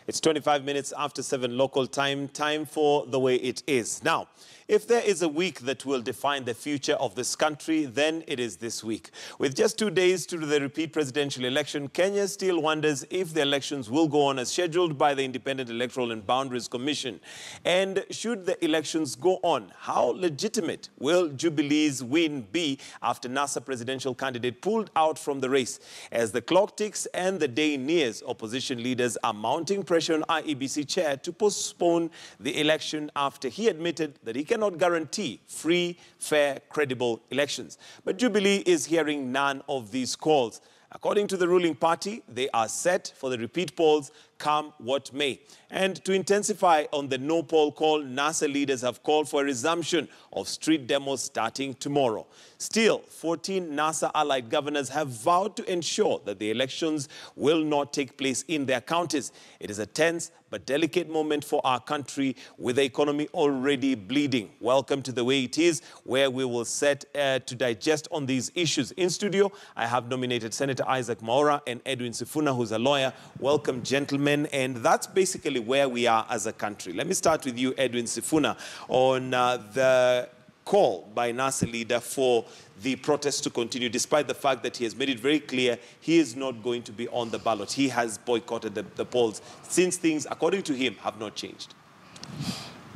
It's 25 minutes after 7 local time. Time for The Way It Is. Now, if there is a week that will define the future of this country, then it is this week. With just 2 days to the repeat presidential election, Kenya still wonders if the elections will go on as scheduled by the Independent Electoral and Boundaries Commission. And should the elections go on, how legitimate will Jubilee's win be after NASA presidential candidate pulled out from the race? As the clock ticks and the day nears, opposition leaders are mounting pressure on IEBC chair to postpone the election after he admitted that he cannot guarantee free, fair, credible elections. But Jubilee is hearing none of these calls. According to the ruling party, they are set for the repeat polls, come what may. And to intensify on the no poll call, NASA leaders have called for a resumption of street demos starting tomorrow. Still, 14 NASA-allied governors have vowed to ensure that the elections will not take place in their counties. It is a tense but delicate moment for our country, with the economy already bleeding. Welcome to The Way It Is, where we will set to digest on these issues. In studio, I have nominated Senator Isaac Mwaura and Edwin Sifuna, who's a lawyer. Welcome, gentlemen. And that's basically where we are as a country. Let me start with you, Edwin Sifuna, on the call by NASA leader for the protest to continue, despite the fact that he has made it very clear he is not going to be on the ballot. He has boycotted the polls since things, according to him, have not changed.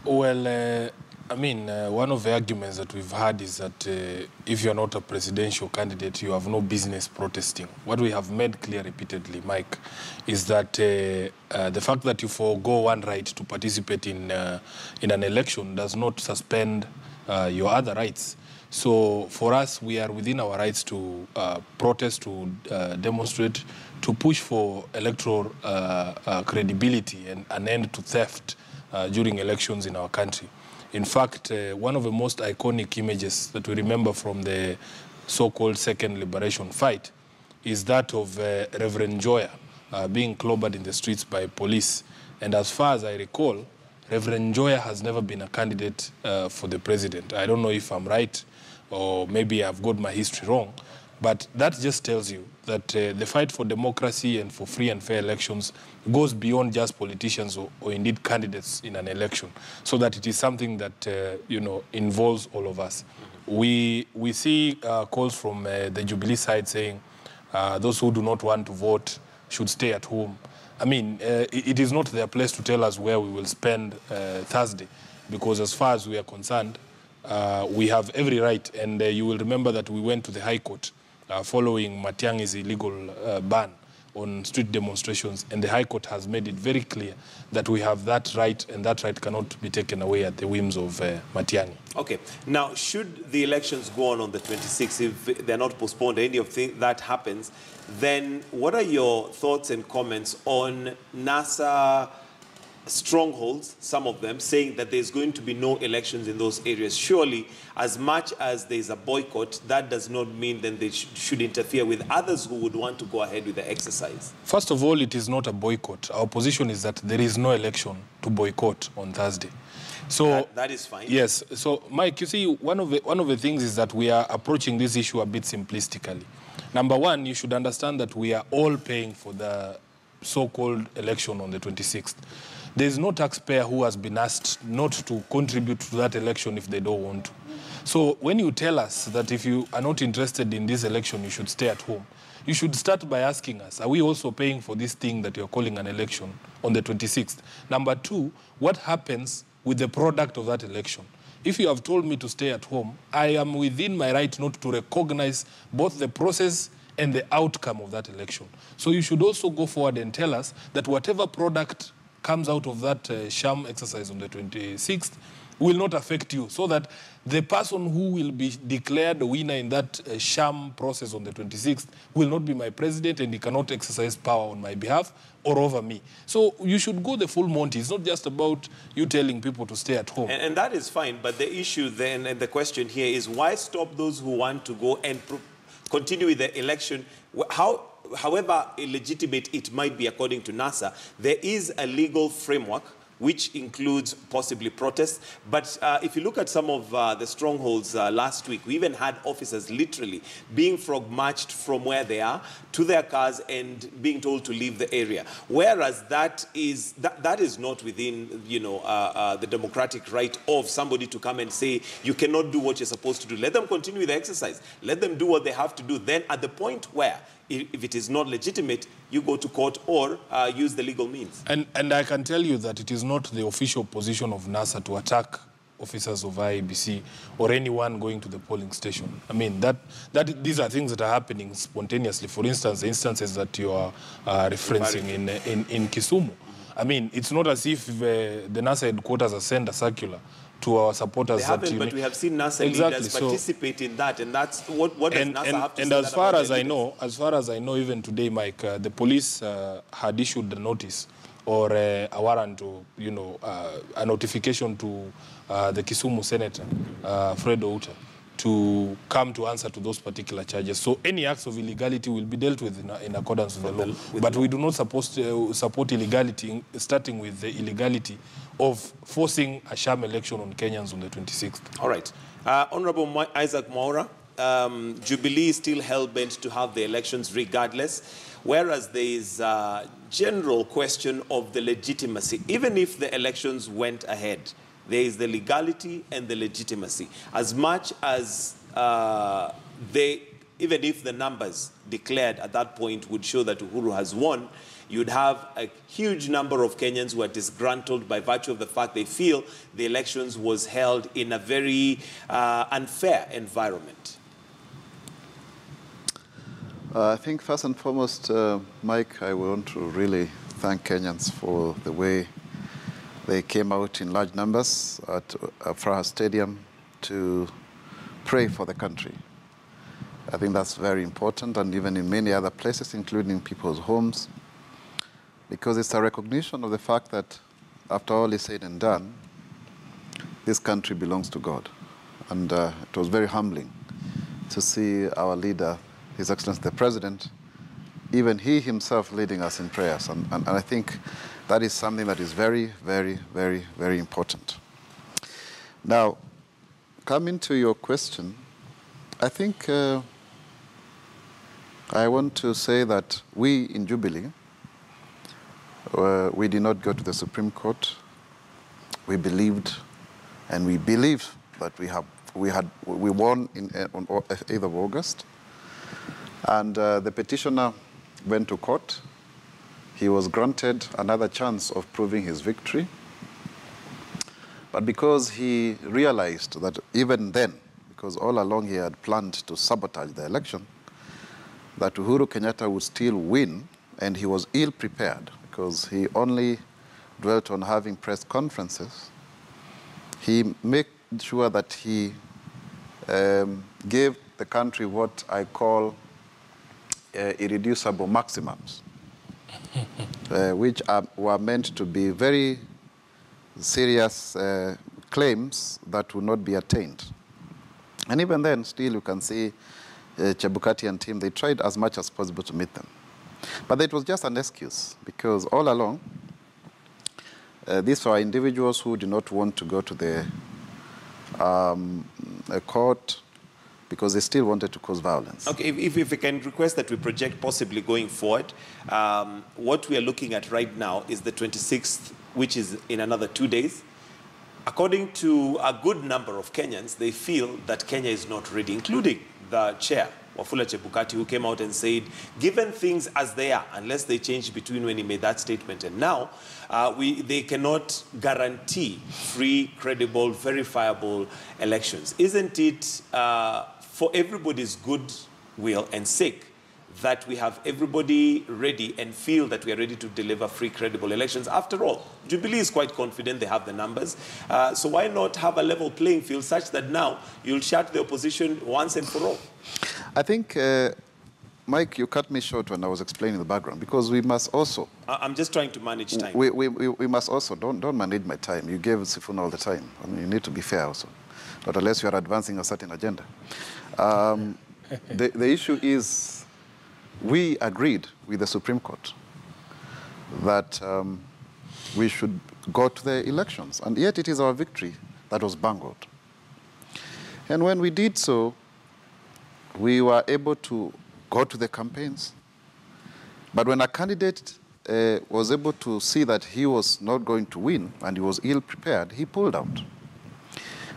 Well, one of the arguments that we've had is that if you're not a presidential candidate, you have no business protesting. What we have made clear repeatedly, Mike, is that the fact that you forego one right to participate in an election does not suspend your other rights. So for us, we are within our rights to protest, to demonstrate, to push for electoral credibility and an end to theft during elections in our country. In fact, one of the most iconic images that we remember from the so-called Second Liberation Fight is that of Reverend Joya being clobbered in the streets by police. And as far as I recall, Reverend Joya has never been a candidate for the president. I don't know if I'm right, or maybe I've got my history wrong, but that just tells you that the fight for democracy and for free and fair elections goes beyond just politicians or indeed candidates in an election, so that it is something that involves all of us. We see calls from the Jubilee side saying those who do not want to vote should stay at home. I mean, it is not their place to tell us where we will spend Thursday, because as far as we are concerned, we have every right. And you will remember that we went to the High Court following Matiang'i's illegal ban on street demonstrations, and the High Court has made it very clear that we have that right, and that right cannot be taken away at the whims of Matiang'i. Okay. Now, should the elections go on the 26th, if they're not postponed, any of that happens, then what are your thoughts and comments on NASA strongholds, some of them, saying that there's going to be no elections in those areas? Surely, as much as there's a boycott, that does not mean that they should interfere with others who would want to go ahead with the exercise. First of all, it is not a boycott. Our position is that there is no election to boycott on Thursday. So that is fine. Yes. So, Mike, you see, one of the things is that we are approaching this issue a bit simplistically. Number one, you should understand that we are all paying for the so-called election on the 26th. There is no taxpayer who has been asked not to contribute to that election if they don't want to. So when you tell us that if you are not interested in this election, you should stay at home, you should start by asking us, are we also paying for this thing that you're calling an election on the 26th? Number two, what happens with the product of that election? If you have told me to stay at home, I am within my right not to recognize both the process and the outcome of that election. So you should also go forward and tell us that whatever product comes out of that sham exercise on the 26th will not affect you, so that the person who will be declared the winner in that sham process on the 26th will not be my president, and he cannot exercise power on my behalf or over me. So you should go the full Monty. It's not just about you telling people to stay at home. And that is fine, but the issue then, and the question here is, why stop those who want to go and continue with the election? However illegitimate it might be according to NASA, there is a legal framework which includes possibly protests. But if you look at some of the strongholds last week, we even had officers literally being frog-marched from where they are to their cars and being told to leave the area. Whereas that is not within, you know, the democratic right of somebody to come and say, you cannot do what you're supposed to do. Let them continue the exercise. Let them do what they have to do. Then at the point where, if it is not legitimate, you go to court or use the legal means. And I can tell you that it is not the official position of NASA to attack officers of IEBC or anyone going to the polling station. I mean, these are things that are happening spontaneously. For instance, the instances that you are referencing in Kisumu. I mean, it's not as if the NASA headquarters has sent a circular to our supporters. They haven't, but we have seen NASA leaders participate in that, and that's what does NASA have to say. And as far as I know, even today, Mike, the police had issued a notice or a warrant, to, you know, a notification to the Kisumu Senator, Fred Outa, to come to answer to those particular charges. So any acts of illegality will be dealt with in accordance with the law. But we do not support illegality, starting with the illegality of forcing a sham election on Kenyans on the 26th. All right. Honorable Isaac Mwaura, Jubilee is still hell-bent to have the elections regardless, whereas there is a general question of the legitimacy. Even if the elections went ahead, there is the legality and the legitimacy. As much as even if the numbers declared at that point would show that Uhuru has won, you'd have a huge number of Kenyans who are disgruntled by virtue of the fact they feel the elections was held in a very unfair environment. I think first and foremost, Mike, I want to really thank Kenyans for the way they came out in large numbers at Afraha Stadium to pray for the country. I think that's very important, and even in many other places, including people's homes, because it's a recognition of the fact that after all is said and done, this country belongs to God. And it was very humbling to see our leader, His Excellency the President, even he himself leading us in prayers. And I think that is something that is very, very, very, very important. Now, coming to your question, I think I want to say that we in Jubilee, we did not go to the Supreme Court. We believed, and we believe that we won on 8th of August. And the petitioner went to court. He was granted another chance of proving his victory. But because he realized that even then, because all along he had planned to sabotage the election, that Uhuru Kenyatta would still win, and he was ill-prepared because he only dwelt on having press conferences. He made sure that he gave the country what I call irreducible maximums, which were meant to be very serious claims that would not be attained. And even then, still you can see Chebukati and team, they tried as much as possible to meet them. But it was just an excuse, because all along, these were individuals who did not want to go to the court because they still wanted to cause violence. Okay, if we can request that we project possibly going forward, what we are looking at right now is the 26th, which is in another 2 days. According to a good number of Kenyans, they feel that Kenya is not ready, including the chair, Wafula Chebukati, who came out and said, given things as they are, unless they change between when he made that statement and now, they cannot guarantee free, credible, verifiable elections. Isn't it for everybody's goodwill and sake that we have everybody ready and feel that we are ready to deliver free, credible elections? After all, Jubilee is quite confident they have the numbers. So why not have a level playing field such that now you'll shut the opposition once and for all? I think, Mike, you cut me short when I was explaining the background, because we must also... I'm just trying to manage time. We must also, don't manage my time. You gave Sifuna all the time. I mean, you need to be fair also, not unless you are advancing a certain agenda. The issue is, we agreed with the Supreme Court that we should go to the elections. And yet it is our victory that was bungled. And when we did so, we were able to go to the campaigns. But when a candidate was able to see that he was not going to win and he was ill-prepared, he pulled out.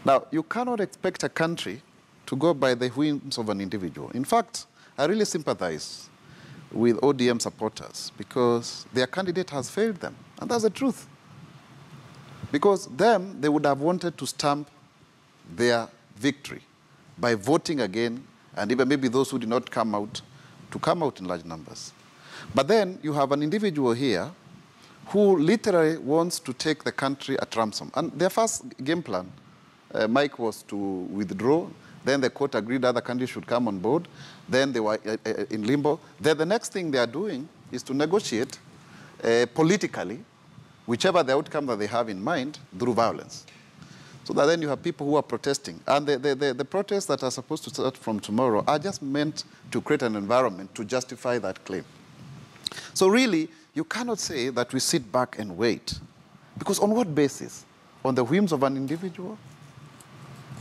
Now, you cannot expect a country to go by the whims of an individual. In fact, I really sympathize with ODM supporters because their candidate has failed them. And that's the truth. Because them, they would have wanted to stamp their victory by voting again, and even maybe those who did not come out, to come out in large numbers. But then you have an individual here who literally wants to take the country at ransom. And their first game plan, Mike, was to withdraw. Then the court agreed other countries should come on board. Then they were in limbo. Then the next thing they are doing is to negotiate politically, whichever the outcome that they have in mind, through violence. So that then you have people who are protesting. And the protests that are supposed to start from tomorrow are just meant to create an environment to justify that claim. So really, you cannot say that we sit back and wait. Because on what basis? On the whims of an individual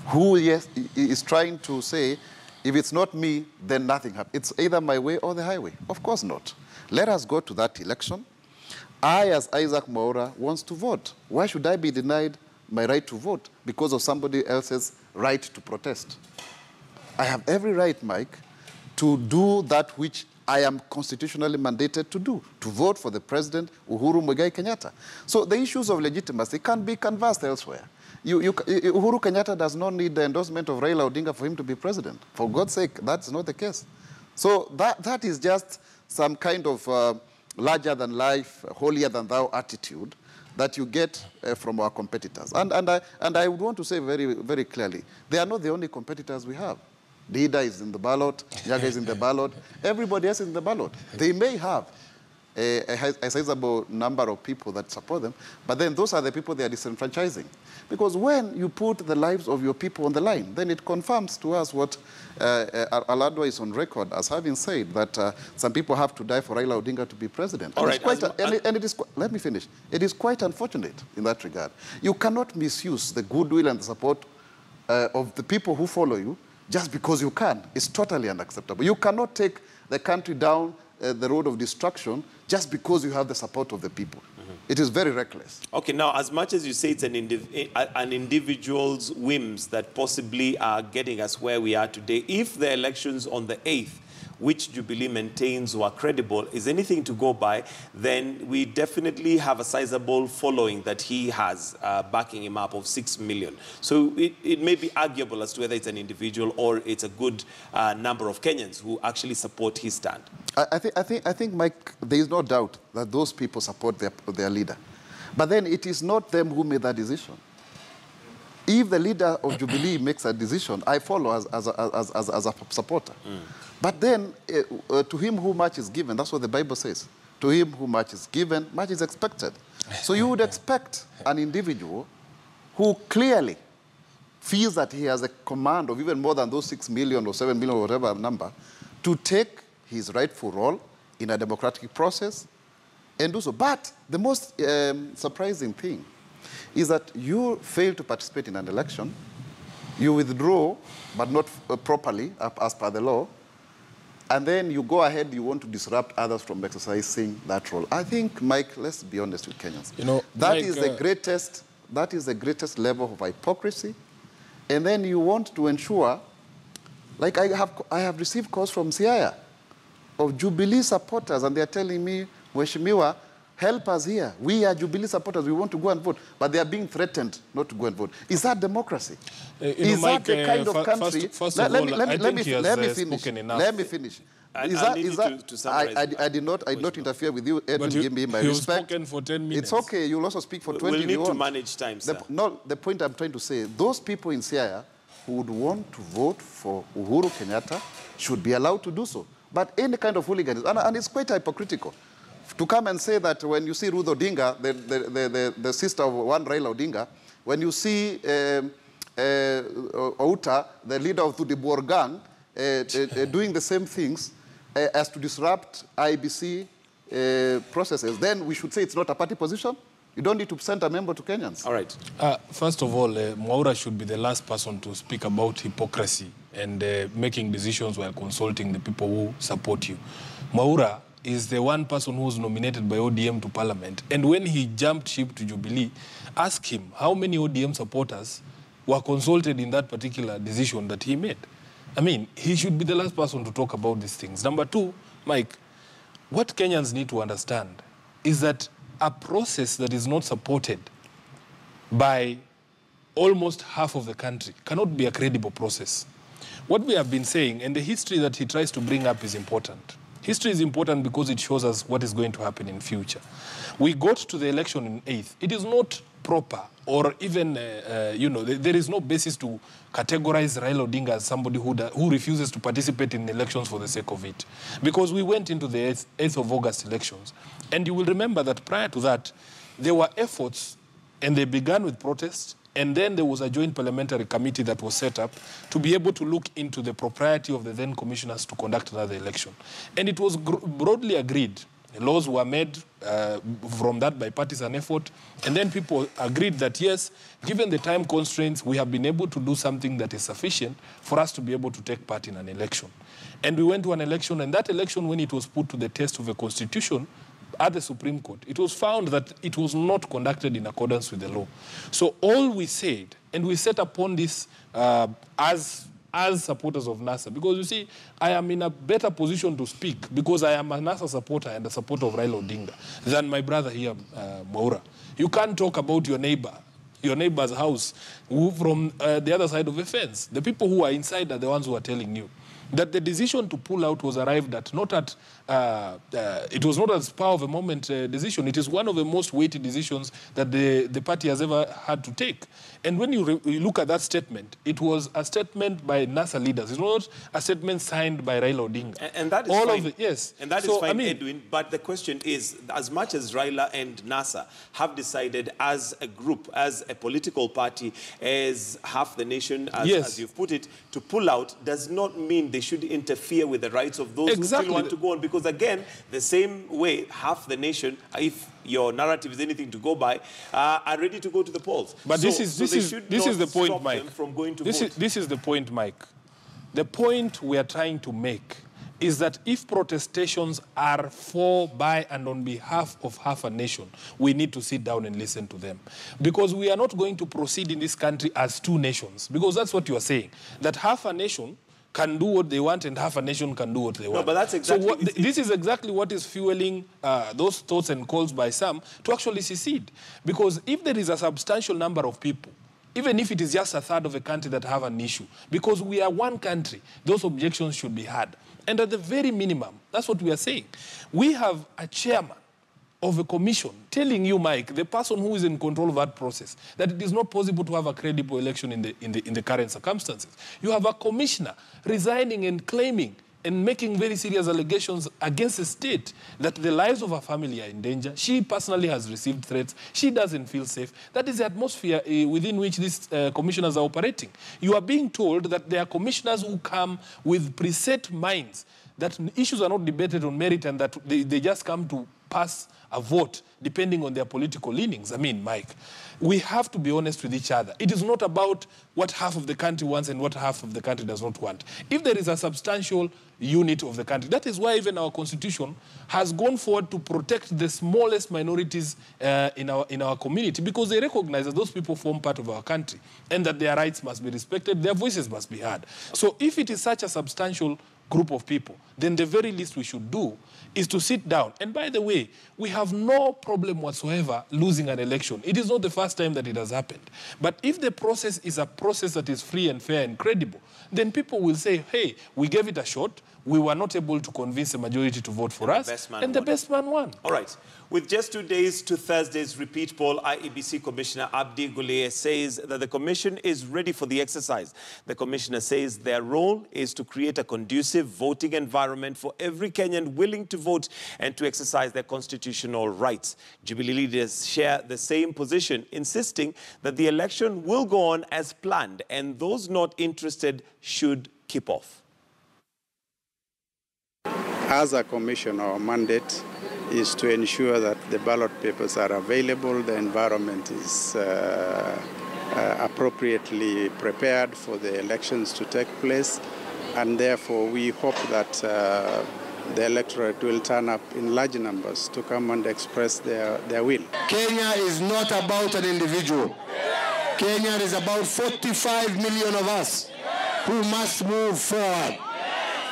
who, yes, is trying to say, if it's not me, then nothing happens. It's either my way or the highway. Of course not. Let us go to that election. I, as Isaac Mwaura, wants to vote. Why should I be denied my right to vote because of somebody else's right to protest? I have every right, Mike, to do that which I am constitutionally mandated to do, to vote for the President, Uhuru Muigai Kenyatta. So the issues of legitimacy can be canvassed elsewhere. Uhuru Kenyatta does not need the endorsement of Raila Odinga for him to be president. For God's sake, that's not the case. So that is just some kind of larger-than-life, holier-than-thou attitude that you get from our competitors. And I would want to say very, very clearly, they are not the only competitors we have. Dida is in the ballot, Nyaga is in the ballot, everybody else is in the ballot. They may have a sizable number of people that support them, but then those are the people they are disenfranchising. Because when you put the lives of your people on the line, then it confirms to us what Aladwa is on record as having said, that some people have to die for Raila Odinga to be president. And, let me finish. It is quite unfortunate in that regard. You cannot misuse the goodwill and the support of the people who follow you just because you can. It's totally unacceptable. You cannot take the country down the road of destruction just because you have the support of the people. It is very reckless. Okay, now, as much as you say it's an individual's whims that possibly are getting us where we are today, if the elections on the 8th, which Jubilee maintains were credible, is anything to go by, then we definitely have a sizable following that he has backing him up of 6 million. So it may be arguable as to whether it's an individual or it's a good number of Kenyans who actually support his stand. I think, Mike, there is no doubt that those people support their leader. But then it is not them who made that decision. If the leader of Jubilee makes a decision, I follow as a supporter. But then, to him who much is given, that's what the Bible says. To him who much is given, much is expected. So you would expect an individual who clearly feels that he has a command of even more than those 6 million or 7 million or whatever number to take his rightful role in a democratic process and do so. But the most surprising thing is that you fail to participate in an election, you withdraw, but not properly as per the law, and then you go ahead, you want to disrupt others from exercising that role. I think, Mike, let's be honest with Kenyans. You know, that is the greatest level of hypocrisy. And then you want to ensure, like I have received calls from Siaya of Jubilee supporters, and they're telling me, Mheshimiwa, help us here. We are Jubilee supporters. We want to go and vote. But they are being threatened not to go and vote. Is that democracy? Is that the kind of country... First of all, I think he has spoken enough. Let me finish. I did not interfere with you. Edwin, give me my respect. Spoken for 10 minutes. It's okay. You'll also speak for 20 We'll if you need want. to manage time, sir. The point I'm trying to say, those people in Siaya who would want to vote for Uhuru Kenyatta should be allowed to do so. But any kind of hooliganism, and it's quite hypocritical, to come and say that when you see Ruth Odinga, the sister of one Raila Odinga, when you see Outa, the leader of the Boer gang, doing the same things as to disrupt IBC processes, then we should say it's not a party position. You don't need to send a memo to Kenyans. All right. First of all, Mwaura should be the last person to speak about hypocrisy and making decisions while consulting the people who support you. Mwaura is the one person who was nominated by ODM to parliament. And when he jumped ship to Jubilee, ask him how many ODM supporters were consulted in that particular decision that he made. I mean, he should be the last person to talk about these things. Number two, Mike, what Kenyans need to understand is that a process that is not supported by almost half of the country cannot be a credible process. What we have been saying, and the history that he tries to bring up is important. History is important because it shows us what is going to happen in future. We got to the election in 8th. It is not proper or even, there is no basis to categorize Raila Odinga as somebody who refuses to participate in elections for the sake of it. Because we went into the 8th of August elections. And you will remember that prior to that, there were efforts, and they began with protests, and then there was a joint parliamentary committee that was set up to be able to look into the propriety of the then commissioners to conduct another election. And it was broadly agreed. Laws were made from that bipartisan effort, and then people agreed that, yes, given the time constraints, we have been able to do something that is sufficient for us to be able to take part in an election. And we went to an election, and that election, when it was put to the test of a constitution at the Supreme Court, it was found that it was not conducted in accordance with the law. So all we said, and we set upon this as supporters of NASA, because you see, I am in a better position to speak because I am a NASA supporter and a supporter of Raila Odinga than my brother here, Mwaura. You can't talk about your neighbor's house who from the other side of the fence. The people who are inside are the ones who are telling you that the decision to pull out was arrived at, it was not as spur of a moment decision. It is one of the most weighty decisions that the party has ever had to take. And when you look at that statement, it was a statement by NASA leaders. It's not a statement signed by Raila Odinga. And that is fine. Yes. And that is fine, Edwin. But the question is, as much as Raila and NASA have decided as a group, as a political party, as half the nation, as you've put it, to pull out, does not mean they should interfere with the rights of those who still want to go on. Because again, the same way half the nation, if your narrative is anything to go by, are ready to go to the polls. But this is the point, Mike. From going to vote. This is the point, Mike. The point we are trying to make is that if protestations are for, by, and on behalf of half a nation, we need to sit down and listen to them. Because we are not going to proceed in this country as two nations. Because that's what you are saying, that half a nation can do what they want and half a nation can do what they want. No, but that's exactly... So this is exactly what is fueling those thoughts and calls by some to actually secede. Because if there is a substantial number of people, even if it is just a third of a country that have an issue, because we are one country, those objections should be heard. And at the very minimum, that's what we are saying. We have a chairman of a commission telling you, Mike, the person who is in control of that process, that it is not possible to have a credible election in the current circumstances. You have a commissioner resigning and claiming and making very serious allegations against the state that the lives of her family are in danger. She personally has received threats. She doesn't feel safe. That is the atmosphere within which these commissioners are operating. You are being told that there are commissioners who come with preset minds, that issues are not debated on merit and that they just come to pass a vote depending on their political leanings. I mean, Mike, we have to be honest with each other. It is not about what half of the country wants and what half of the country does not want. If there is a substantial unit of the country, that is why even our constitution has gone forward to protect the smallest minorities in our community, because they recognize that those people form part of our country and that their rights must be respected, their voices must be heard. So if it is such a substantial group of people, then the very least we should do is to sit down. And by the way, we have no problem whatsoever losing an election. It is not the first time that it has happened. But if the process is a process that is free and fair and credible, then people will say, hey, we gave it a shot. We were not able to convince the majority to vote for us, and the best man won. All right. With just 2 days to Thursday's repeat poll, IEBC Commissioner Abdi Guleye says that the Commission is ready for the exercise. The Commissioner says their role is to create a conducive voting environment for every Kenyan willing to vote and to exercise their constitutional rights. Jubilee leaders share the same position, insisting that the election will go on as planned and those not interested should keep off. As a commission, our mandate is to ensure that the ballot papers are available, the environment is appropriately prepared for the elections to take place, and therefore we hope that the electorate will turn up in large numbers to come and express their will. Kenya is not about an individual. Kenya is about 45 million of us who must move forward.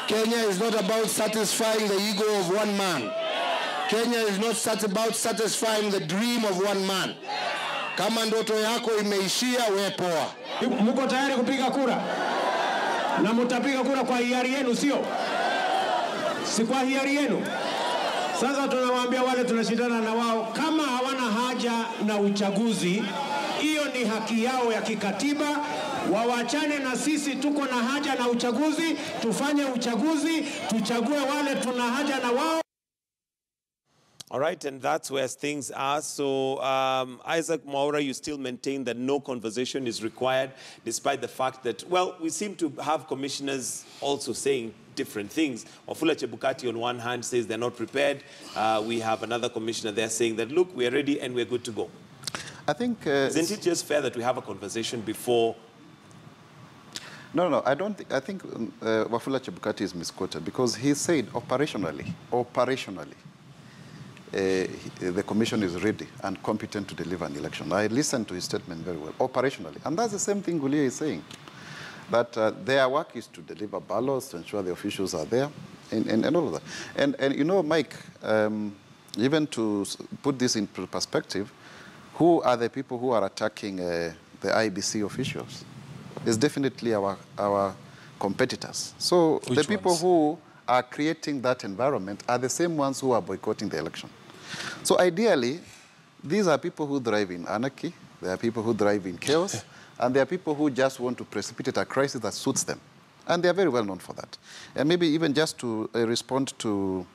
Kenya is not about satisfying the ego of one man. Kenya is not about satisfying the dream of one man. Kama ndoto yako imeishia, we poa. Mko tayari kupiga kura? Na mtapiga kura kwa hiari yenu, sio? Si kwa hiari yenu. Sasa tunawaambia wale tunashindana na wao, kama hawana haja na uchaguzi, hiyo ni haki yao ya kikatiba. Wawachane na sisi, tuko na haja na uchaguzi, tufanye uchaguzi, tuchague wale tuna haja na wao. All right, and that's where things are. So, Isaac Mwaura, you still maintain that no conversation is required, despite the fact that, well, we seem to have commissioners also saying different things. Wafula Chebukati on one hand says they're not prepared. We have another commissioner there saying that, look, we're ready and we're good to go. I think... Isn't it just fair that we have a conversation before? No, I don't think... I think Wafula Chebukati is misquoted because he said operationally, the commission is ready and competent to deliver an election. I listened to his statement very well, operationally. And that's the same thing Gulia is saying, that their work is to deliver ballots, to ensure the officials are there, and all of that. And you know, Mike, even to put this into perspective, who are the people who are attacking the IBC officials? It's definitely our competitors. So the people who are creating that environment are the same ones who are boycotting the election. So ideally, these are people who drive in anarchy, there are people who drive in chaos, and there are people who just want to precipitate a crisis that suits them. And they are very well known for that. And maybe even just to respond to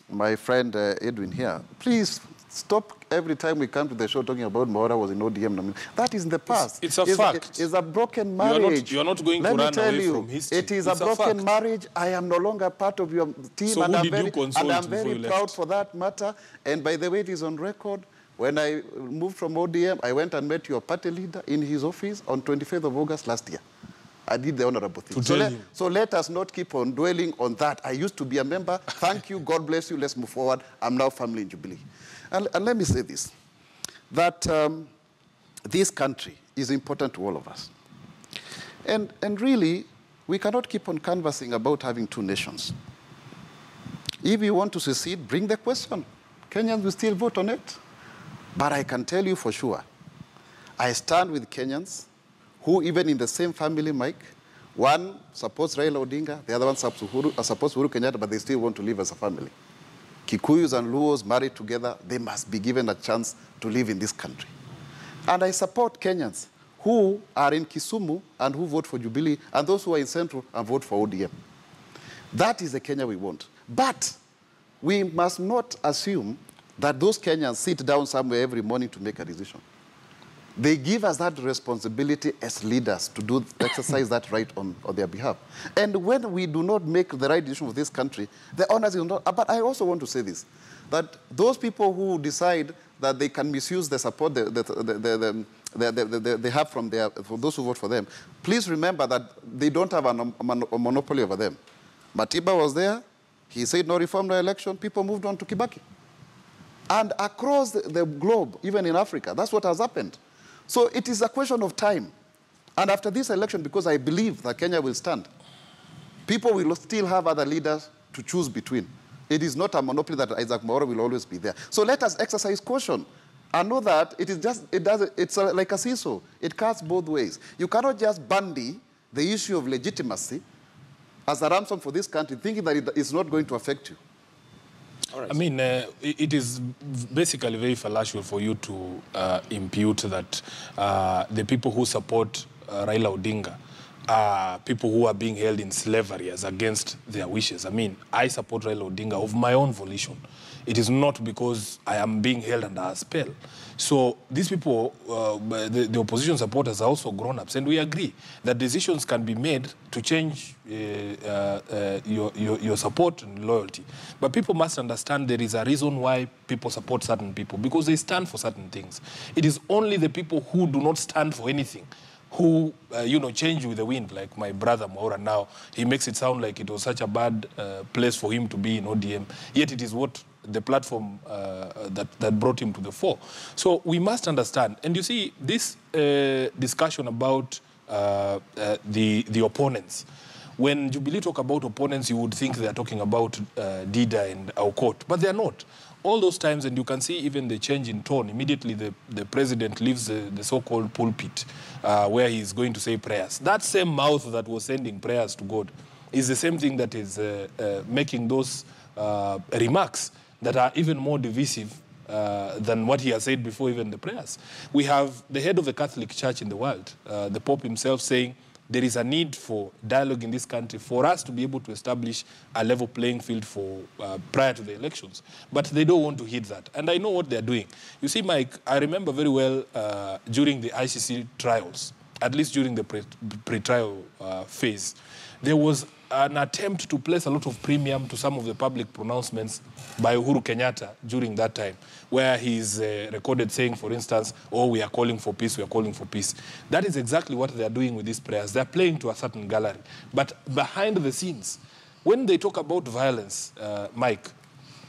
my friend Edwin here, please stop every time we come to the show talking about Mwaura was in ODM. That is in the past. It's a fact. It's a broken marriage. You're not going to run away from history. It is a broken marriage. I am no longer part of your team, so and who I'm did very, you consult and I'm very before you proud left? for that matter. And by the way, it is on record. When I moved from ODM, I went and met your party leader in his office on 25th of August last year. I did the honorable thing. So let us not keep on dwelling on that. I used to be a member. Thank you. God bless you. Let's move forward. I'm now family in Jubilee. And let me say this, that this country is important to all of us. And really, we cannot keep on canvassing about having two nations. If you want to secede, bring the question. Kenyans will still vote on it. But I can tell you for sure, I stand with Kenyans who, even in the same family, Mike, one supports Raila Odinga, the other one supports Uhuru Kenyatta, but they still want to live as a family. Kikuyus and Luos married together, they must be given a chance to live in this country. And I support Kenyans who are in Kisumu and who vote for Jubilee, and those who are in Central and vote for ODM. That is the Kenya we want. But we must not assume that those Kenyans sit down somewhere every morning to make a decision. They give us that responsibility as leaders to exercise that right on their behalf. And when we do not make the right decision for this country, the honors will not. But I also want to say this, that those people who decide that they can misuse the support they have from those who vote for them, please remember that they don't have a monopoly over them. Matiba was there. He said no reform, no election. People moved on to Kibaki. And across the globe, even in Africa, that's what has happened. So it is a question of time. And after this election, because I believe that Kenya will stand, people will still have other leaders to choose between. It is not a monopoly that Isaac Mwaura will always be there. So let us exercise caution and know that it's like a seesaw. It cuts both ways. You cannot just bandy the issue of legitimacy as a ransom for this country, thinking that it is not going to affect you. Right. I mean, it is basically very fallacious for you to impute that the people who support Raila Odinga are people who are being held in slavery as against their wishes. I mean, I support Raila Odinga of my own volition. It is not because I am being held under a spell. So these people, the opposition supporters are also grown-ups, and we agree that decisions can be made to change your support and loyalty. But people must understand there is a reason why people support certain people, because they stand for certain things. It is only the people who do not stand for anything who, change with the wind, like my brother Maura now. He makes it sound like it was such a bad place for him to be in ODM, yet it is what the platform that brought him to the fore. So we must understand. And you see, this discussion about the opponents, when Jubilee talk about opponents, you would think they are talking about Dida and Aukot, but they are not. All those times, and you can see even the change in tone, immediately the president leaves the so-called pulpit where he's going to say prayers. That same mouth that was sending prayers to God is the same thing that is making those remarks that are even more divisive than what he has said before even the prayers. We have the head of the Catholic Church in the world, the Pope himself, saying there is a need for dialogue in this country for us to be able to establish a level playing field for prior to the elections. But they don't want to hit that. And I know what they're doing. You see, Mike, I remember very well during the ICC trials, at least during the pre-trial phase, there was an attempt to place a lot of premium to some of the public pronouncements by Uhuru Kenyatta during that time, where he's recorded saying, for instance, oh, we are calling for peace, we are calling for peace. That is exactly what they are doing with these prayers. They're playing to a certain gallery. But behind the scenes, when they talk about violence, Mike,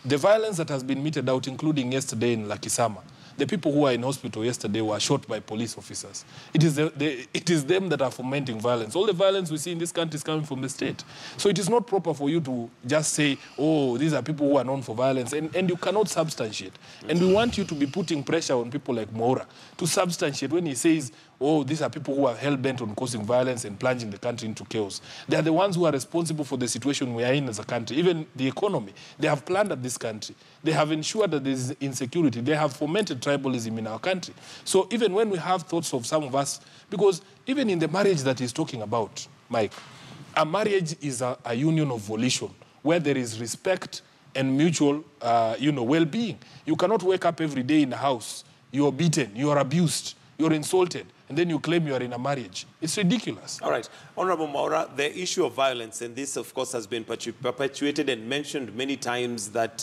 the violence that has been meted out, including yesterday in Lakisama, the people who were in hospital yesterday were shot by police officers. It is them that are fomenting violence. All the violence we see in this country is coming from the state. So it is not proper for you to just say, oh, these are people who are known for violence, and you cannot substantiate. And we want you to be putting pressure on people like Maura to substantiate when he says, oh, these are people who are hell-bent on causing violence and plunging the country into chaos. They are the ones who are responsible for the situation we are in as a country, even the economy. They have plundered this country. They have ensured that there is insecurity. They have fomented tribalism in our country. So even when we have thoughts of some of us, because even in the marriage that he's talking about, Mike, a marriage is a union of volition where there is respect and mutual, well-being. You cannot wake up every day in a house, you're beaten, you're abused, you're insulted, and then you claim you are in a marriage. It's ridiculous. All right. Honorable Maura, the issue of violence, and this, of course, has been perpetuated and mentioned many times that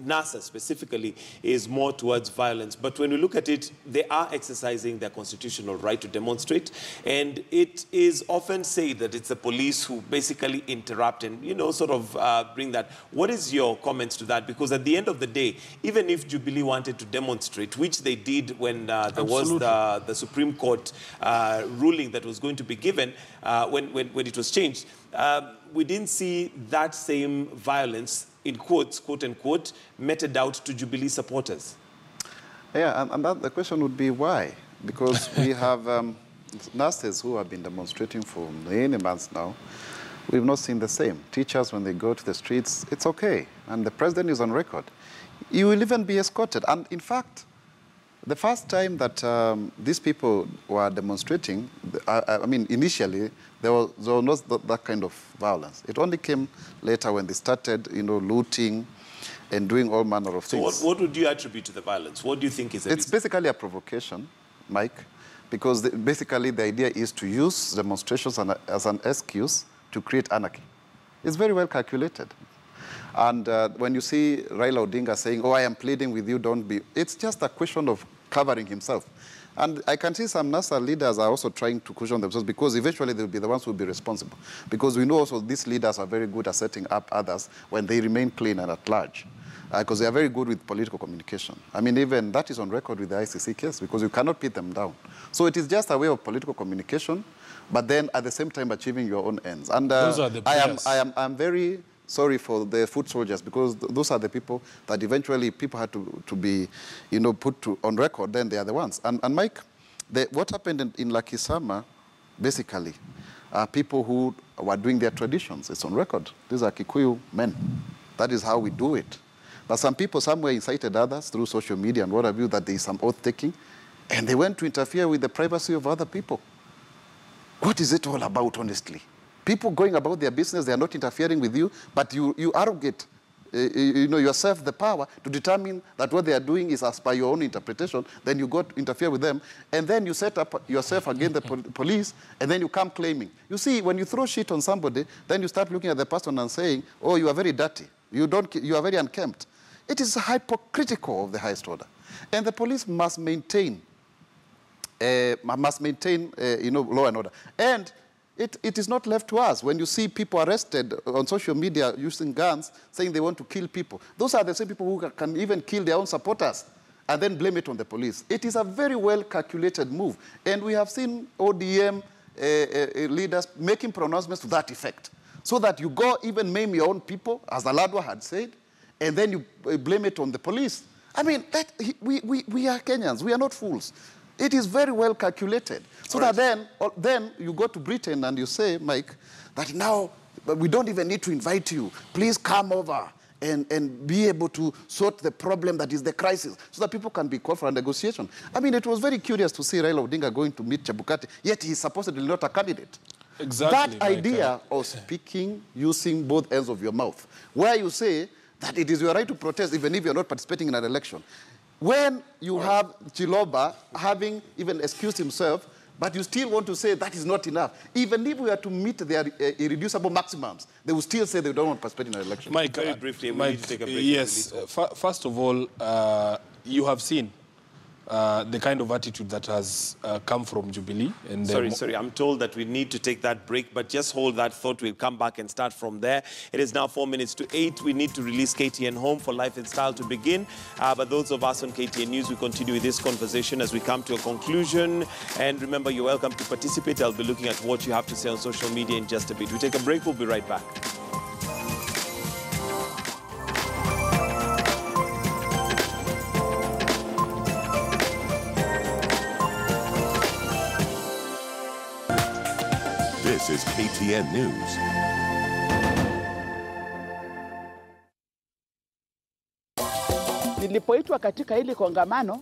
NASA specifically is more towards violence. But when we look at it, they are exercising their constitutional right to demonstrate. And it is often said that it's the police who basically interrupt and, sort of bring that. What is your comments to that? Because at the end of the day, even if Jubilee wanted to demonstrate, which they did when there was the Supreme Court ruling that was going to be given when it was changed, we didn't see that same violence, in quotes, quote unquote, meted out to Jubilee supporters. Yeah, and the question would be why? Because we have nurses who have been demonstrating for many months now. We've not seen the same. Teachers, when they go to the streets, it's okay. And the president is on record. You will even be escorted. And in fact, the first time that these people were demonstrating, initially, there was not that kind of violence. It only came later when they started, looting and doing all manner of things. So what would you attribute to the violence? What do you think is the reason? It's basically a provocation, Mike, because basically the idea is to use demonstrations as an excuse to create anarchy. It's very well calculated. And when you see Raila Odinga saying, oh, I am pleading with you, don't be, it's just a question of covering himself. And I can see some NASA leaders are also trying to cushion themselves because eventually they'll be the ones who will be responsible. Because we know also these leaders are very good at setting up others when they remain clean and at large. Because they are very good with political communication. I mean, even that is on record with the ICC case because you cannot pin them down. So it is just a way of political communication, but then at the same time achieving your own ends. And those are the I'm very sorry for the foot soldiers because those are the people that eventually people had to be, put on record, then they are the ones. And Mike, what happened in Lakisama, basically, are people who were doing their traditions. It's on record. These are Kikuyu men. That is how we do it. But some people somewhere incited others through social media and what have you that there is some oath-taking, and they went to interfere with the privacy of other people. What is it all about, honestly? People going about their business, they are not interfering with you, but you arrogate yourself the power to determine that what they are doing is as per your own interpretation, then you go to interfere with them, and then you set up yourself against the police, and then you come claiming. You see, when you throw shit on somebody, then you start looking at the person and saying, oh, you are very dirty. You are very unkempt. It is hypocritical of the highest order. And the police must maintain, law and order. And it is not left to us. When you see people arrested on social media using guns, saying they want to kill people, those are the same people who can even kill their own supporters and then blame it on the police. It is a very well-calculated move. And we have seen ODM leaders making pronouncements to that effect, so that you go even maim your own people, as Aladwa had said, and then you blame it on the police. I mean, we are Kenyans. We are not fools. It is very well calculated. So that then you go to Britain and you say, Mike, that now we don't even need to invite you. Please come over and be able to sort the problem that is the crisis, so that people can be called for a negotiation. I mean, it was very curious to see Raila Odinga going to meet Chebukati, yet he's supposedly not a candidate. Exactly. That idea of speaking using both ends of your mouth, where you say that it is your right to protest even if you're not participating in an election. When you have Chiloba having even excused himself, but you still want to say that is not enough. Even if we are to meet their irreducible maximums, they will still say they don't want to participate in an election. Mike, very briefly, we need to take a break. Yes, first of all, you have seen the kind of attitude that has come from Jubilee. And sorry, I'm told that we need to take that break, but just hold that thought. We'll come back and start from there. It is now 4 minutes to 8. We need to release KTN Home for Life and Style to begin. But those of us on KTN News, we continue with this conversation as we come to a conclusion. And remember, you're welcome to participate. I'll be looking at what you have to say on social media in just a bit. We take a break. We'll be right back. This is KTN News. Nilipoitwa katika hili kongamano,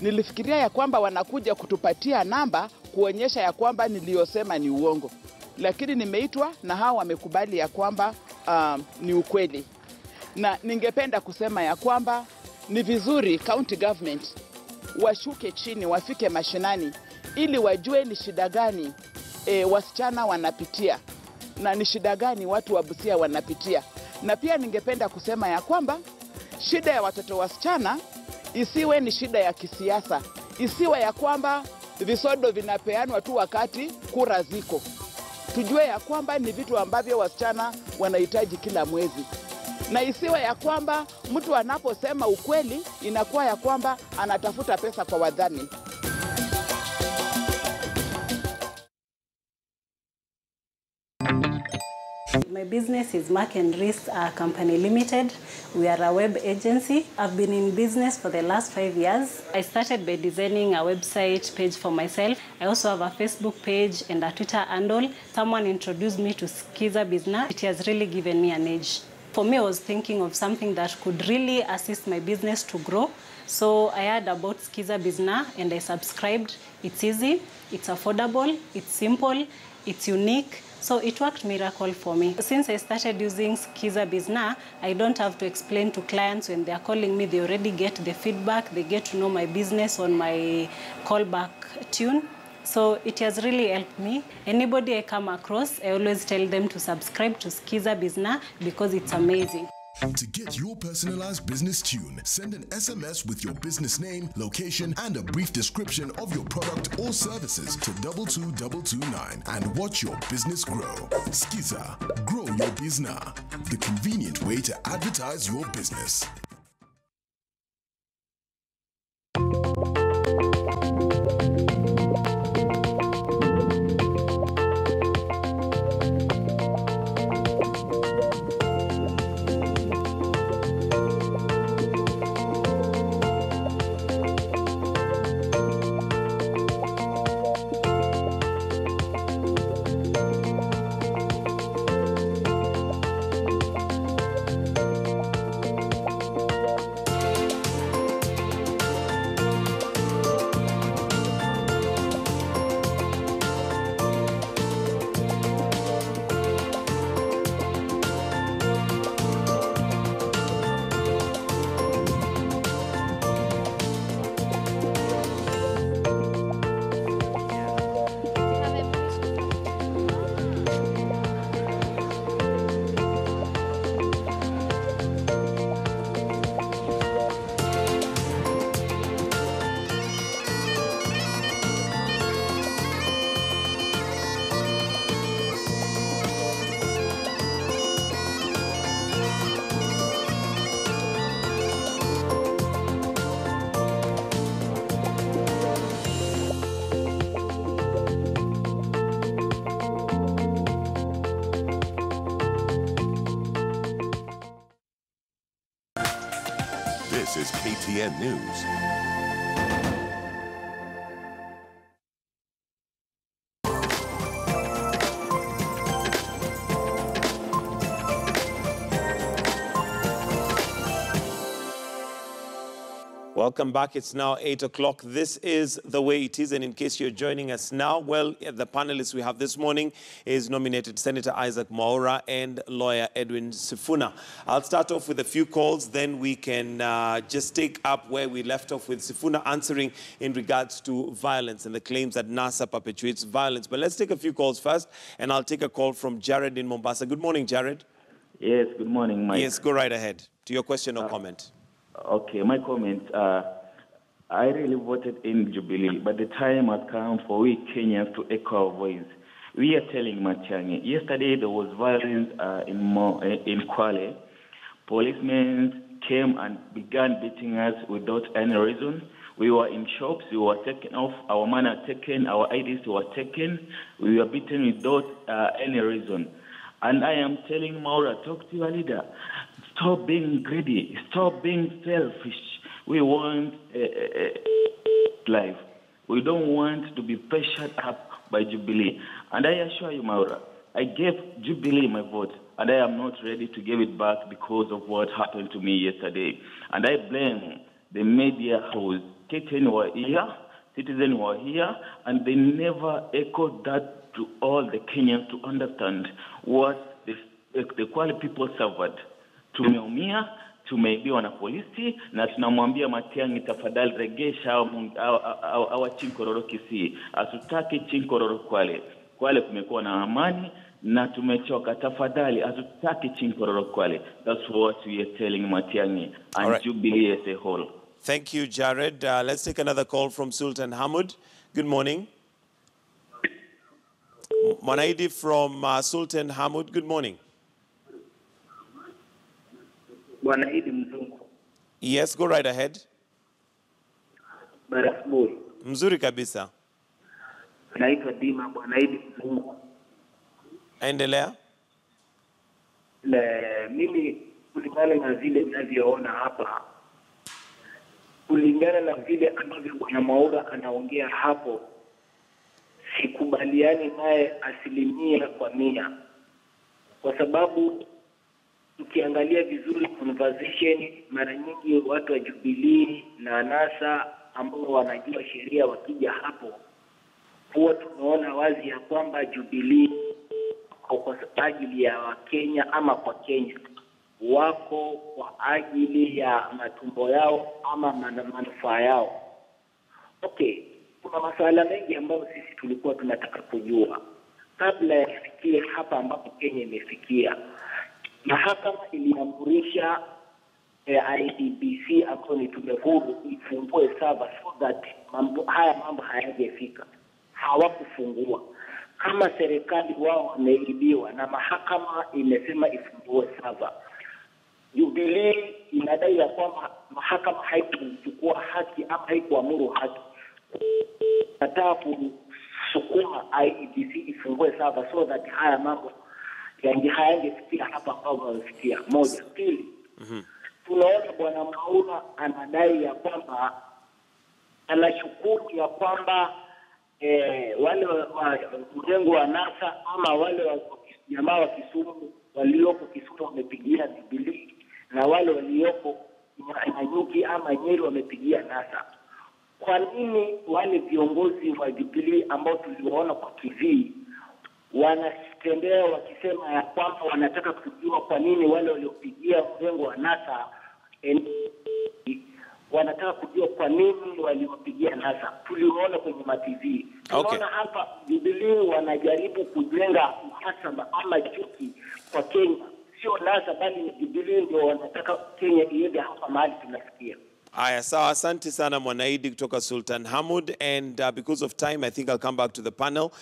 nilifikiria ya kwamba wanakuja kutupatia namba kuonyesha ya kwamba niliyosema ni uongo. Lakini nimeitwa na hao wamekubali ya kwamba ni ukweli. Na ningependa kusema ya kwamba ni vizuri county government washuke chini, wafike mashinani, ili wajue ni shida gani wasichana wanapitia na ni shida gani watu wa Busia wanapitia. Na pia ningependa kusema ya kwamba shida ya watoto wasichana isiwe ni shida ya kisiasa, isiwe ya kwamba visodo vinapeanwa tu wakati kura ziko. Tujue ya kwamba ni vitu ambavyo wasichana wanahitaji kila mwezi, na isiwe ya kwamba mtu anaposema ukweli inakuwa ya kwamba anatafuta pesa kwa wadhamini. My business is Mark and Reese Company Limited. We are a web agency. I've been in business for the last 5 years. I started by designing a website page for myself. I also have a Facebook page and a Twitter handle. Someone introduced me to Skiza Business. It has really given me an edge. For me, I was thinking of something that could really assist my business to grow. So I heard about Skiza Business and I subscribed. It's easy, it's affordable, it's simple, it's unique. So it worked miracle for me. Since I started using Skiza Business, I don't have to explain to clients when they're calling me. They already get the feedback. They get to know my business on my callback tune. So it has really helped me. Anybody I come across, I always tell them to subscribe to Skiza Business because it's amazing. To get your personalized business tune, send an SMS with your business name, location, and a brief description of your product or services to 22229 and watch your business grow. Skiza, grow your business. The convenient way to advertise your business. KTN News. Welcome back. It's now 8 o'clock. This is The Way It Is. And in case you're joining us now, well, the panelists we have this morning is nominated Senator Isaac Mwaura and lawyer Edwin Sifuna. I'll start off with a few calls, then we can just take up where we left off with Sifuna answering in regards to violence and the claims that NASA perpetuates violence. But let's take a few calls first, and I'll take a call from Jared in Mombasa. Good morning, Jared. Yes, good morning, Mike. Yes, go right ahead to your question or comment. Okay, my comment. I really voted in Jubilee, but the time has come for we Kenyans to echo our voice. We are telling Matiang'i. Yesterday there was violence in Kwale. Policemen came and began beating us without any reason. We were in shops, we were taken off, our money taken, our IDs were taken. We were beaten without any reason. And I am telling Mwaura, talk to your leader. Stop being greedy. Stop being selfish. We want life. We don't want to be pressured up by Jubilee. And I assure you, Mwaura, I gave Jubilee my vote, and I am not ready to give it back because of what happened to me yesterday. And I blame the media house. Citizens were here, and they never echoed that to all the Kenyans to understand what the quality people suffered. Tumeumia, tumeibiwa na polisi, na tunamwambia Matiang'i tafadhali regesha hawa Chinkororo Kisii. Asutaki Chinkororo Kwale. Kwale kumekuwa na amani na tumechoka. Tafadhali asutaki Chinkororo Kwale. That's what we are telling Matiang'i and right. Jubilee as a whole. Thank you, Jared. Let's take another call from Sultan Hamud. Good morning. Mwanaidi from Sultan Hamud. Good morning. Yes, go right ahead. Mzuri kabisa. Naitwa Dima Mwanaidi Mzungu. Endelea. Mimi kulingana na vile ninavyoona hapa, kulingana na vile ambavyo Bwana Mwaura anaongea hapo, sikubaliani naye 100%, kwa sababu tukiangalia vizuri conversation, mara nyingi watu wa Jubilee na NASA ambao wanajua sheria wakija hapo, huwa tunaona wazi ya kwamba Jubilee kwa ajili ya Wakenya ama kwa Kenya, wako kwa ajili ya matumbo yao ama manufaa yao. Okay, kuna masuala mengi ambayo sisi tulikuwa tunataka kujua kabla ya kufikia hapa ambapo Kenya imefikia. Mahakama iliamrisha IEBC ambayo ni tume huru ifungue server so that haya mambo hayajafika. Hawakufungua. Kama serikali wao wameibiwa na mahakama imesema ifungue server, Jubilee inadai ya kwamba mahakama haikuchukua haki ama haikuamuru haki. Nataka kusukuma IEBC ifungue server so that haya mambo hayangefikia hapa ambapo wamefikia. Moja. Pili, tunaona Bwana Mwaura anadai ya kwamba anashukuru ya kwamba wale wa mrengo wa NASA ama wale wa jamaa wa Kisumu walioko Kisumu wamepigia Jubilee na wale walioko Mungiki ama Nyeri wamepigia NASA. Kwa nini wale viongozi wa Jubilee ambao tuliwaona kwa TV wanatembea wakisema ya kwamba wanataka kujua kwa nini wale waliopigia mrengo wa NASA wanataka kujua kwa nini waliopigia NASA? Tuliona kwenye TV. Tunaona hapa Jubilee wanajaribu kujenga uhasama ama chuki kwa Kenya. Sio NASA bali ni Jubilee ndio wanataka Kenya iende hapa mahali tunafikia. Aya, sawa, asante sana Mwanaidi kutoka Sultan Hamud. And because of time, I think I'll come back to the panel.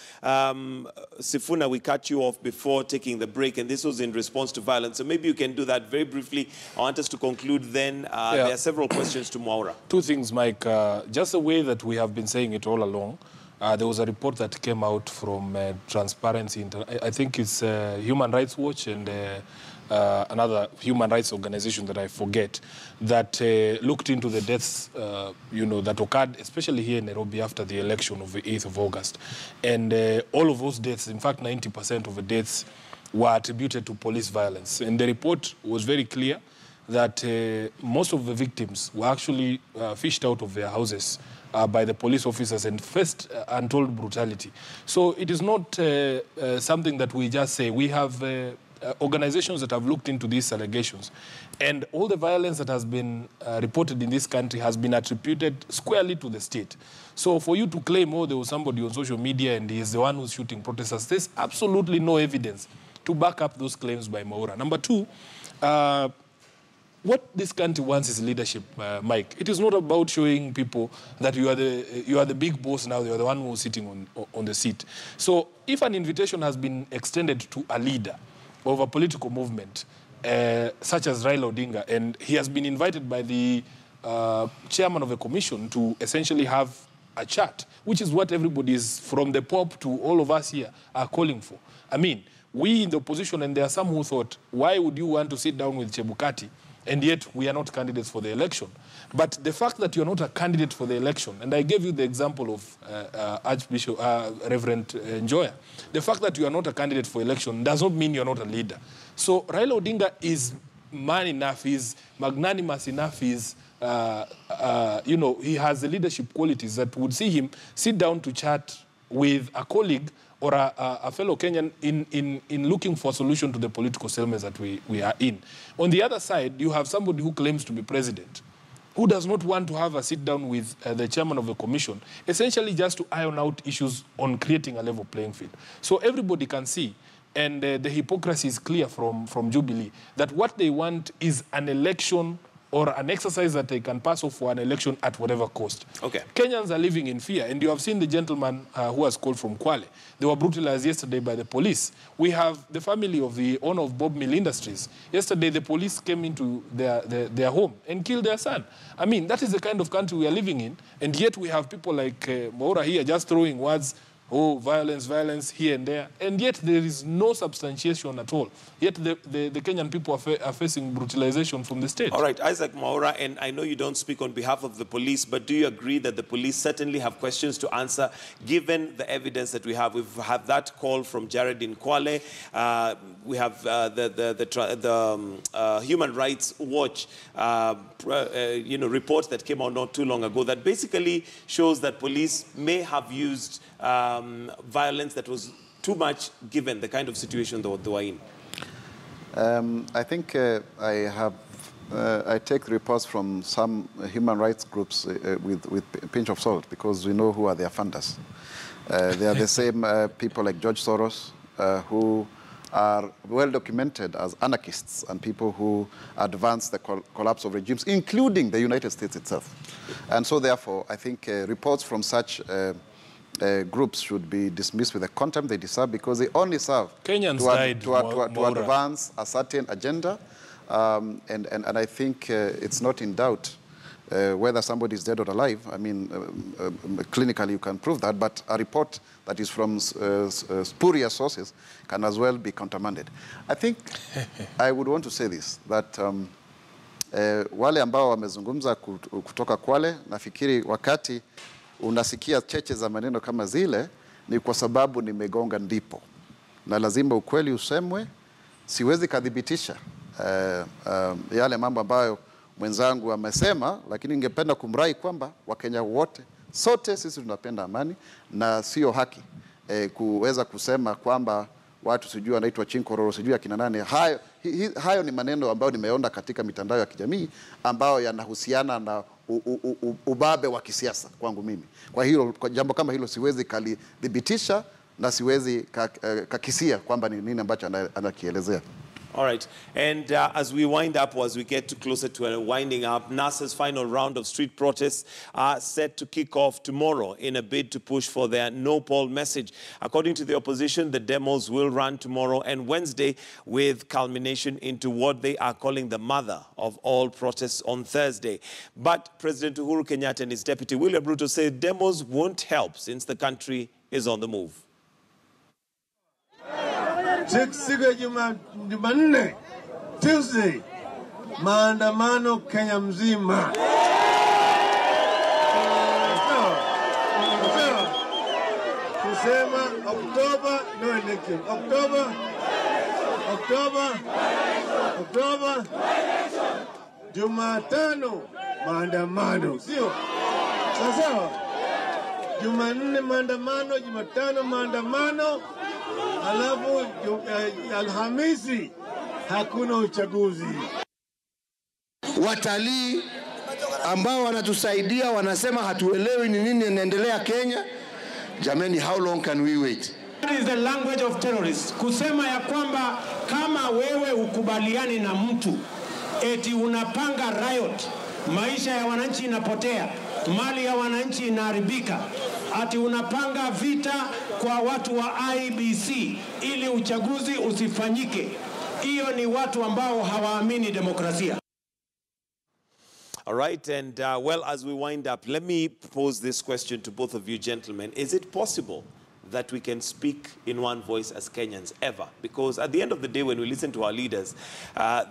Sifuna, we cut you off before taking the break, and this was in response to violence. So maybe you can do that very briefly. I want us to conclude then. There are several questions to Mwaura. Two things, Mike. Just the way that we have been saying it all along, there was a report that came out from Transparency. I think it's Human Rights Watch and another human rights organization that I forget, that looked into the deaths, that occurred, especially here in Nairobi after the election of the 8th of August. And all of those deaths, in fact, 90% of the deaths were attributed to police violence. And the report was very clear that most of the victims were actually fished out of their houses by the police officers and faced untold brutality. So it is not something that we just say. We have organizations that have looked into these allegations. And all the violence that has been reported in this country has been attributed squarely to the state. So for you to claim, oh, there was somebody on social media and he is the one who's shooting protesters, there's absolutely no evidence to back up those claims by Mwaura. Number two, what this country wants is leadership, Mike. It is not about showing people that you are the big boss now, you are the one who's sitting on the seat. So if an invitation has been extended to a leader of a political movement, such as Raila Odinga, and he has been invited by the chairman of the commission to essentially have a chat, which is what everybody is, from the Pope to all of us here, are calling for. I mean, we in the opposition, and there are some who thought, why would you want to sit down with Chebukati, and yet we are not candidates for the election? But the fact that you're not a candidate for the election, and I gave you the example of Archbishop Reverend Njoya, the fact that you are not a candidate for election does not mean you're not a leader. So Raila Odinga is man enough, he's magnanimous enough, he's, he has the leadership qualities that would see him sit down to chat with a colleague or a fellow Kenyan in looking for a solution to the political stalemate that we are in. On the other side, you have somebody who claims to be president, who does not want to have a sit-down with the chairman of the commission, essentially just to iron out issues on creating a level playing field. So everybody can see, and the hypocrisy is clear from Jubilee, that what they want is an election or an exercise that they can pass off for an election at whatever cost. Okay. Kenyans are living in fear, and you have seen the gentleman who has called from Kwale. They were brutalized yesterday by the police. We have the family of the owner of Bob Mill Industries. Yesterday, the police came into their home and killed their son. I mean, that is the kind of country we are living in, and yet we have people like Mwaura here just throwing words, oh, violence, violence here and there, and yet there is no substantiation at all. Yet the Kenyan people are facing brutalization from the state. All right, Isaac Mwaura, and I know you don't speak on behalf of the police, but do you agree that the police certainly have questions to answer, given the evidence that we have? We've had that call from Jared in Kwale. We have the Human Rights Watch report that came out not too long ago that basically shows that police may have used violence that was too much given the kind of situation they were in. I think I take the reports from some human rights groups with a pinch of salt, because we know who are their funders. They are the same people like George Soros, who are well documented as anarchists and people who advance the collapse of regimes, including the United States itself. And so therefore, I think reports from such groups should be dismissed with the contempt they deserve, because they only serve to advance a certain agenda. And I think it's not in doubt whether somebody is dead or alive. I mean, clinically you can prove that, but a report that is from spurious sources can as well be countermanded. I think I would want to say this, that wale ambao wamezungumza kutoka Kwale, nafikiri wakati unasikia cheche za maneno kama zile ni kwa sababu nimegonga ndipo, na lazima ukweli usemwe. Siwezi kadhibitisha yale mambo ambayo mwenzangu amesema, lakini ningependa kumrai kwamba Wakenya wote, sote sisi tunapenda amani, na sio haki kuweza kusema kwamba watu sijui wanaitwa chinkororo sijui akina nani. Hayo ni maneno ambayo nimeona katika mitandao ya kijamii ambayo yanahusiana na ubabe wa kisiasa kwangu mimi. Kwa hiyo kwa jambo kama hilo siwezi kalidhibitisha na siwezi kakisia kwamba ni nini ambacho anakielezea. All right. And as we wind up, or as we get closer to winding up, NASA's final round of street protests are set to kick off tomorrow in a bid to push for their no poll message. According to the opposition, the demos will run tomorrow and Wednesday, with culmination into what they are calling the mother of all protests on Thursday. But President Uhuru Kenyatta and his deputy William Ruto say demos won't help since the country is on the move. Siku ya Jumanne Tuesday, maandamano Kenya mzima. Kusema October, no election. October, Jumatano, maandamano. Sio? Sawa? Jumanne maandamano, Jumatano maandamano, alafu Alhamisi hakuna uchaguzi. Watalii ambao wanatusaidia wanasema hatuelewi ni nini inaendelea Kenya. Jamani, how long can we wait? That is the language of terrorists. Kusema ya kwamba kama wewe ukubaliani na mtu eti unapanga riot, maisha ya wananchi inapotea, mali ya wananchi inaharibika, ati unapanga vita kwa watu wa IBC ili uchaguzi usifanyike. Hiyo ni watu ambao hawaamini demokrasia. All right, and well, as we wind up, let me pose this question to both of you gentlemen. Is it possible that we can speak in one voice as Kenyans ever? Because at the end of the day, when we listen to our leaders,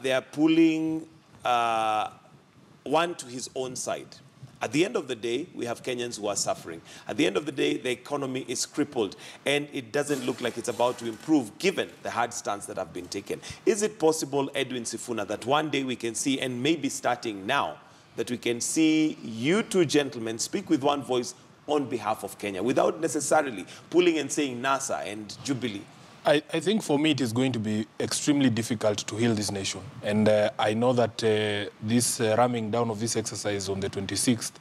they are pulling one to his own side. At the end of the day, we have Kenyans who are suffering. At the end of the day, the economy is crippled, and it doesn't look like it's about to improve given the hard stance that have been taken. Is it possible, Edwin Sifuna, that one day we can see, and maybe starting now, that we can see you two gentlemen speak with one voice on behalf of Kenya without necessarily pulling and saying NASA and Jubilee? I think for me it is going to be extremely difficult to heal this nation. And I know that this ramming down of this exercise on the 26th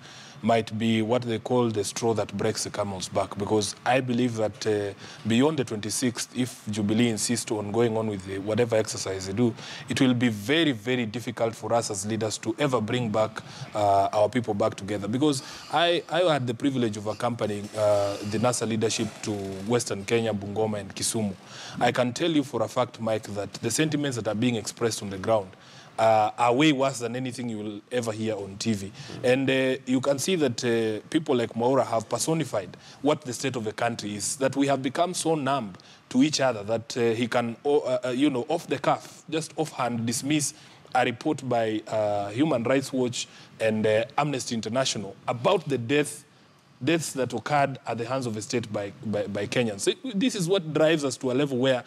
might be what they call the straw that breaks the camel's back, because I believe that beyond the 26th, if Jubilee insists on going on with whatever exercise they do, it will be very, very difficult for us as leaders to ever bring back our people back together. Because I had the privilege of accompanying the NASA leadership to Western Kenya, Bungoma and Kisumu. I can tell you for a fact, Mike, that the sentiments that are being expressed on the ground are way worse than anything you will ever hear on TV. And you can see that people like Mwaura have personified what the state of the country is, that we have become so numb to each other that he can, you know, off the cuff, just offhand dismiss a report by Human Rights Watch and Amnesty International about the deaths that occurred at the hands of the state by Kenyans. So this is what drives us to a level where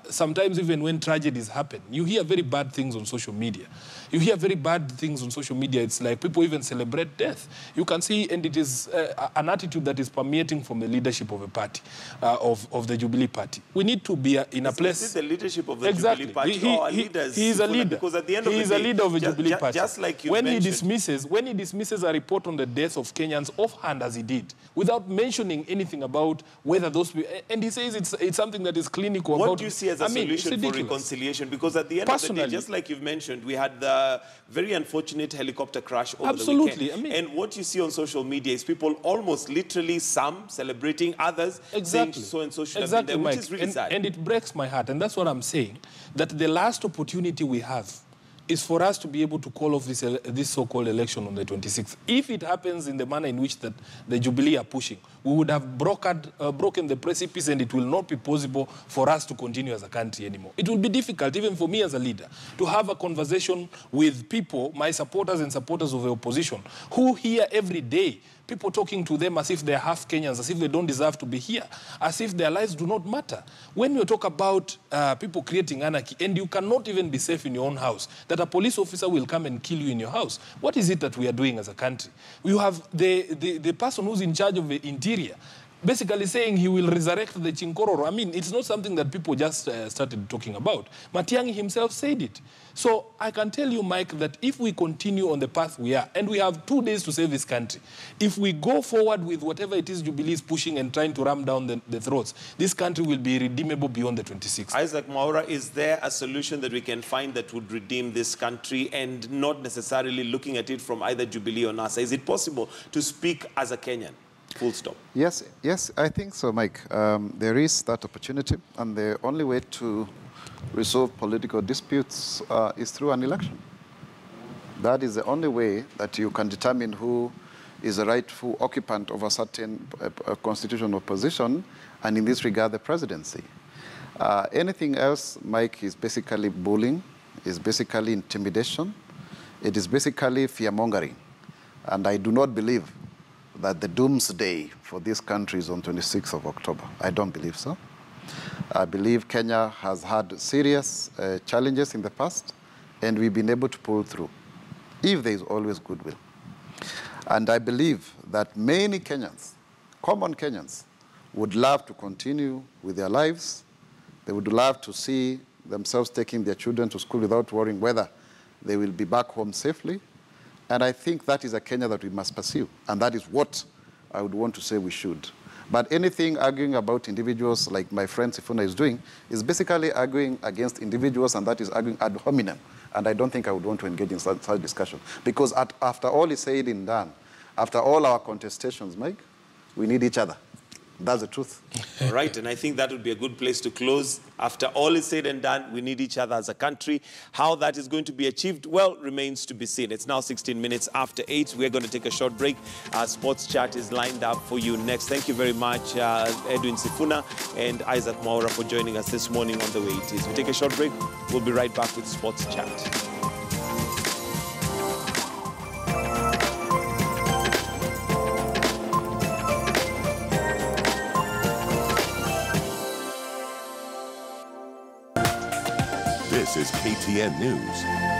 sometimes even when tragedies happen, you hear very bad things on social media. You hear very bad things on social media. It's like people even celebrate death. You can see, and it is an attitude that is permeating from the leadership of a party, of the Jubilee Party. We need to be in a place... Is it the leadership of the Jubilee Party or our leaders? He is a leader. Because at the end of he the is day, a leader of the Jubilee Party. Just like you when mentioned... When he dismisses a report on the deaths of Kenyans offhand as he did, without mentioning anything about whether those people... And he says it's something that is clinical. What do you see as a solution for reconciliation? Because at the end of the day, just like you've mentioned, we had the very unfortunate helicopter crash over the weekend. And what you see on social media is people almost literally, some celebrating, others saying so-and-so should have been there, which is really sad. And it breaks my heart. And that's what I'm saying, that the last opportunity we have is for us to be able to call off this so-called election on the 26th. If it happens in the manner in which that the Jubilee are pushing, we would have broken the precipice, and it will not be possible for us to continue as a country anymore. It will be difficult, even for me as a leader, to have a conversation with people, my supporters and supporters of the opposition, who hear every day people talking to them as if they're half Kenyans, as if they don't deserve to be here, as if their lives do not matter. When you talk about people creating anarchy, and you cannot even be safe in your own house, that a police officer will come and kill you in your house, what is it that we are doing as a country? You have the person who's in charge of the interior basically saying he will resurrect the Chinkororo. I mean, it's not something that people just started talking about. Matiang'i himself said it. So I can tell you, Mike, that if we continue on the path we are, and we have 2 days to save this country, if we go forward with whatever it is Jubilee is pushing and trying to ram down the throats, this country will be redeemable beyond the 26th. Isaac Mwaura, is there a solution that we can find that would redeem this country, and not necessarily looking at it from either Jubilee or NASA? Is it possible to speak as a Kenyan? Full stop. Yes, I think so, Mike. There is that opportunity, and the only way to resolve political disputes is through an election. That is the only way that you can determine who is the rightful occupant of a certain constitutional position, and in this regard, the presidency. Anything else, Mike, is basically bullying. is basically intimidation. It is basically fear-mongering. And I do not believe that the doomsday for this country is on 26th of October. I don't believe so. I believe Kenya has had serious challenges in the past, and we've been able to pull through, if there is always goodwill. And I believe that many Kenyans, common Kenyans, would love to continue with their lives. They would love to see themselves taking their children to school without worrying whether they will be back home safely. And I think that is a Kenya that we must pursue. And that is what I would want to say we should. But anything arguing about individuals like my friend Sifuna is doing is basically arguing against individuals, and that is arguing ad hominem. And I don't think I would want to engage in such discussion. Because after all is said and done, after all our contestations, Mike, we need each other. That's the truth. All right, and I think that would be a good place to close. After all is said and done, we need each other as a country. How that is going to be achieved, well, remains to be seen. It's now 16 minutes after 8. We're going to take a short break. Our sports chat is lined up for you next. Thank you very much, Edwin Sifuna and Isaac Mwaura, for joining us this morning on The Way It Is. We take a short break. We'll be right back with sports chat. This is KTN News.